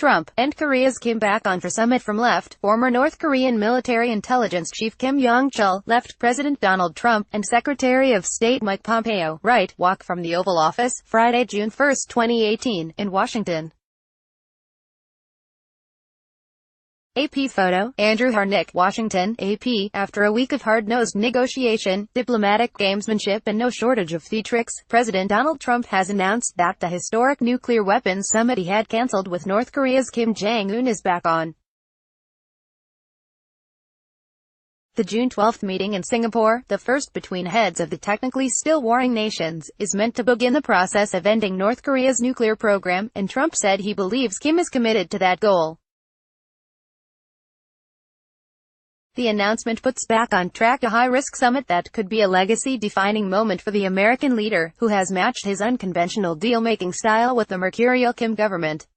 Trump, NKorea's came back on for summit from left, former North Korean military intelligence chief Kim Yong-chul, left President Donald Trump, and Secretary of State Mike Pompeo, right, walk from the Oval Office, Friday, June 1, 2018, in Washington. AP photo, Andrew Harnick, Washington, AP. After a week of hard-nosed negotiation, diplomatic gamesmanship and no shortage of theatrics, President Donald Trump has announced that the historic nuclear weapons summit he had cancelled with North Korea's Kim Jong-un is back on. The June 12 meeting in Singapore, the first between heads of the technically still warring nations, is meant to begin the process of ending North Korea's nuclear program, and Trump said he believes Kim is committed to that goal. The announcement puts back on track a high-risk summit that could be a legacy-defining moment for the American leader, who has matched his unconventional deal-making style with the mercurial Kim government.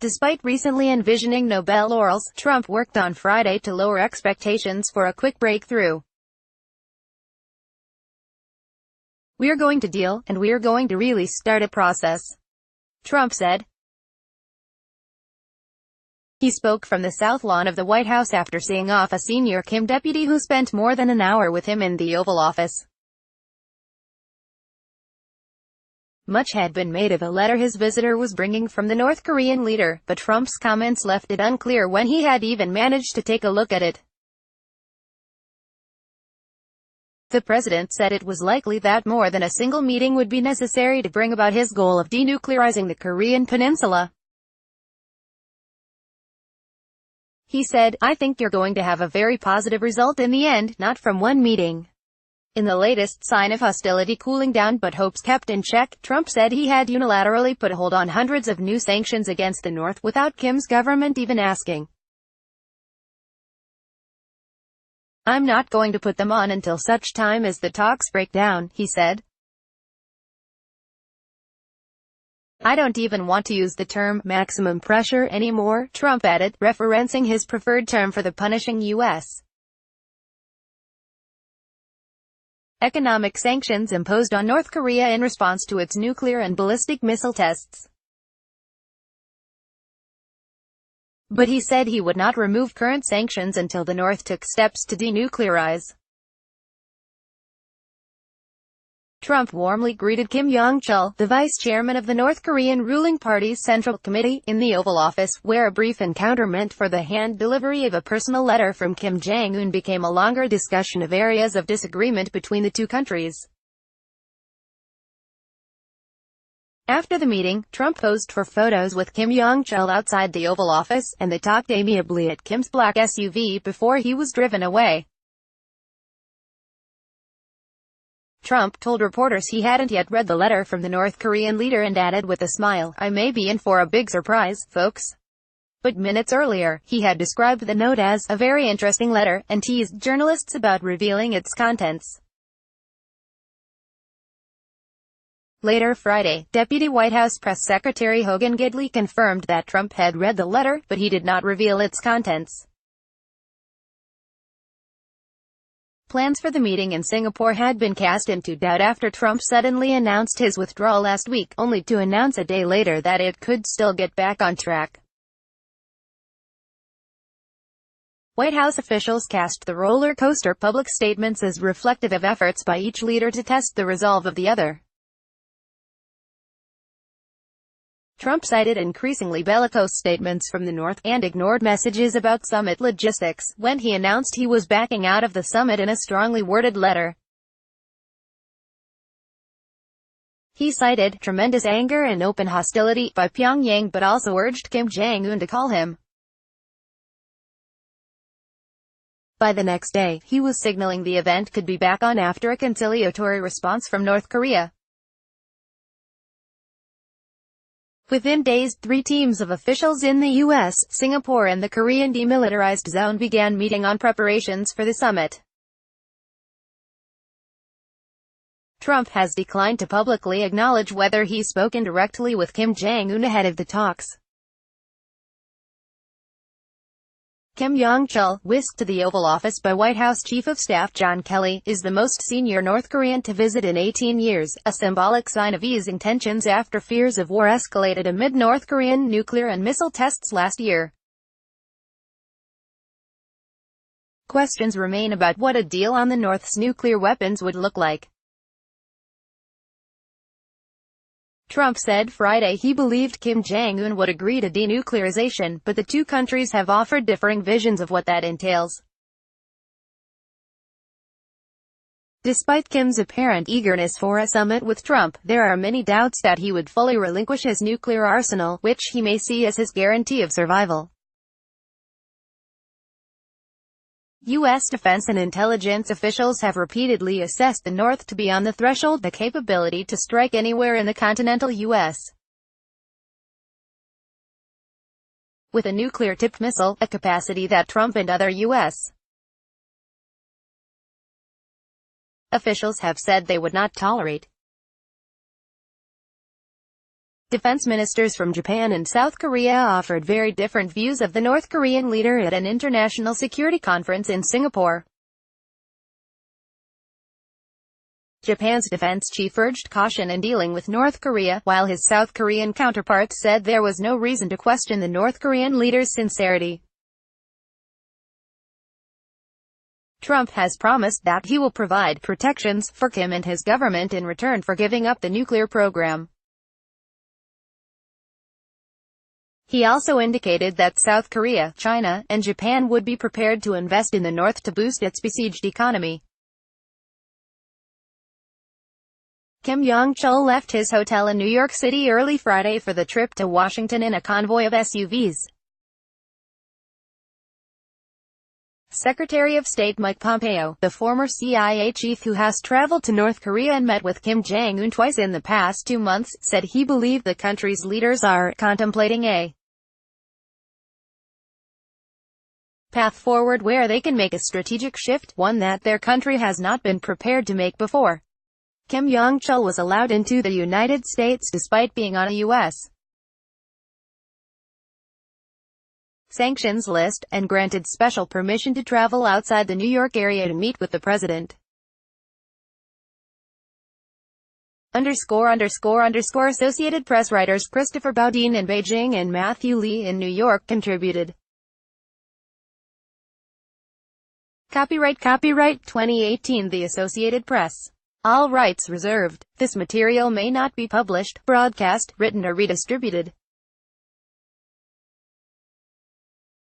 Despite recently envisioning Nobel laurels, Trump worked on Friday to lower expectations for a quick breakthrough. "We're going to deal, and we're going to really start a process," Trump said. He spoke from the South Lawn of the White House after seeing off a senior Kim deputy who spent more than an hour with him in the Oval Office. Much had been made of a letter his visitor was bringing from the North Korean leader, but Trump's comments left it unclear when he had even managed to take a look at it. The president said it was likely that more than a single meeting would be necessary to bring about his goal of denuclearizing the Korean peninsula. He said, "I think you're going to have a very positive result in the end, not from one meeting." In the latest sign of hostility cooling down but hopes kept in check, Trump said he had unilaterally put a hold on hundreds of new sanctions against the North without Kim's government even asking. "I'm not going to put them on until such time as the talks break down," he said. "I don't even want to use the term maximum pressure anymore," Trump added, referencing his preferred term for the punishing U.S. economic sanctions imposed on North Korea in response to its nuclear and ballistic missile tests. But he said he would not remove current sanctions until the North took steps to denuclearize. Trump warmly greeted Kim Yong-chul, the vice chairman of the North Korean ruling party's Central Committee, in the Oval Office, where a brief encounter meant for the hand delivery of a personal letter from Kim Jong-un became a longer discussion of areas of disagreement between the two countries. After the meeting, Trump posed for photos with Kim Yong-chul outside the Oval Office, and they talked amiably at Kim's black SUV before he was driven away. Trump told reporters he hadn't yet read the letter from the North Korean leader and added with a smile, "I may be in for a big surprise, folks." But minutes earlier, he had described the note as a very interesting letter, and teased journalists about revealing its contents. Later Friday, Deputy White House Press Secretary Hogan Gidley confirmed that Trump had read the letter, but he did not reveal its contents. Plans for the meeting in Singapore had been cast into doubt after Trump suddenly announced his withdrawal last week, only to announce a day later that it could still get back on track. White House officials cast the roller coaster public statements as reflective of efforts by each leader to test the resolve of the other. Trump cited increasingly bellicose statements from the North, and ignored messages about summit logistics, when he announced he was backing out of the summit in a strongly worded letter. He cited tremendous anger and open hostility by Pyongyang but also urged Kim Jong-un to call him. By the next day, he was signaling the event could be back on after a conciliatory response from North Korea. Within days, 3 teams of officials in the U.S., Singapore and the Korean Demilitarized Zone began meeting on preparations for the summit. Trump has declined to publicly acknowledge whether he's spoken directly with Kim Jong-un ahead of the talks. Kim Yong-chul, whisked to the Oval Office by White House Chief of Staff John Kelly, is the most senior North Korean to visit in 18 years, a symbolic sign of easing tensions after fears of war escalated amid North Korean nuclear and missile tests last year. Questions remain about what a deal on the North's nuclear weapons would look like. Trump said Friday he believed Kim Jong-un would agree to denuclearization, but the two countries have offered differing visions of what that entails. Despite Kim's apparent eagerness for a summit with Trump, there are many doubts that he would fully relinquish his nuclear arsenal, which he may see as his guarantee of survival. U.S. defense and intelligence officials have repeatedly assessed the North to be on the threshold the capability to strike anywhere in the continental U.S. with a nuclear-tipped missile, a capacity that Trump and other U.S. officials have said they would not tolerate. Defense ministers from Japan and South Korea offered very different views of the North Korean leader at an international security conference in Singapore. Japan's defense chief urged caution in dealing with North Korea, while his South Korean counterpart said there was no reason to question the North Korean leader's sincerity. Trump has promised that he will provide protections for Kim and his government in return for giving up the nuclear program. He also indicated that South Korea, China, and Japan would be prepared to invest in the North to boost its besieged economy. Kim Yong-chul left his hotel in New York City early Friday for the trip to Washington in a convoy of SUVs. Secretary of State Mike Pompeo, the former CIA chief who has traveled to North Korea and met with Kim Jong-un twice in the past 2 months, said he believed the country's leaders are contemplating a path forward where they can make a strategic shift, one that their country has not been prepared to make before. Kim Yong-chul was allowed into the United States despite being on a U.S. sanctions list, and granted special permission to travel outside the New York area to meet with the president. Associated Press writers Christopher Boudin in Beijing and Matthew Lee in New York contributed. Copyright 2018 The Associated Press. All rights reserved. This material may not be published, broadcast, written or redistributed.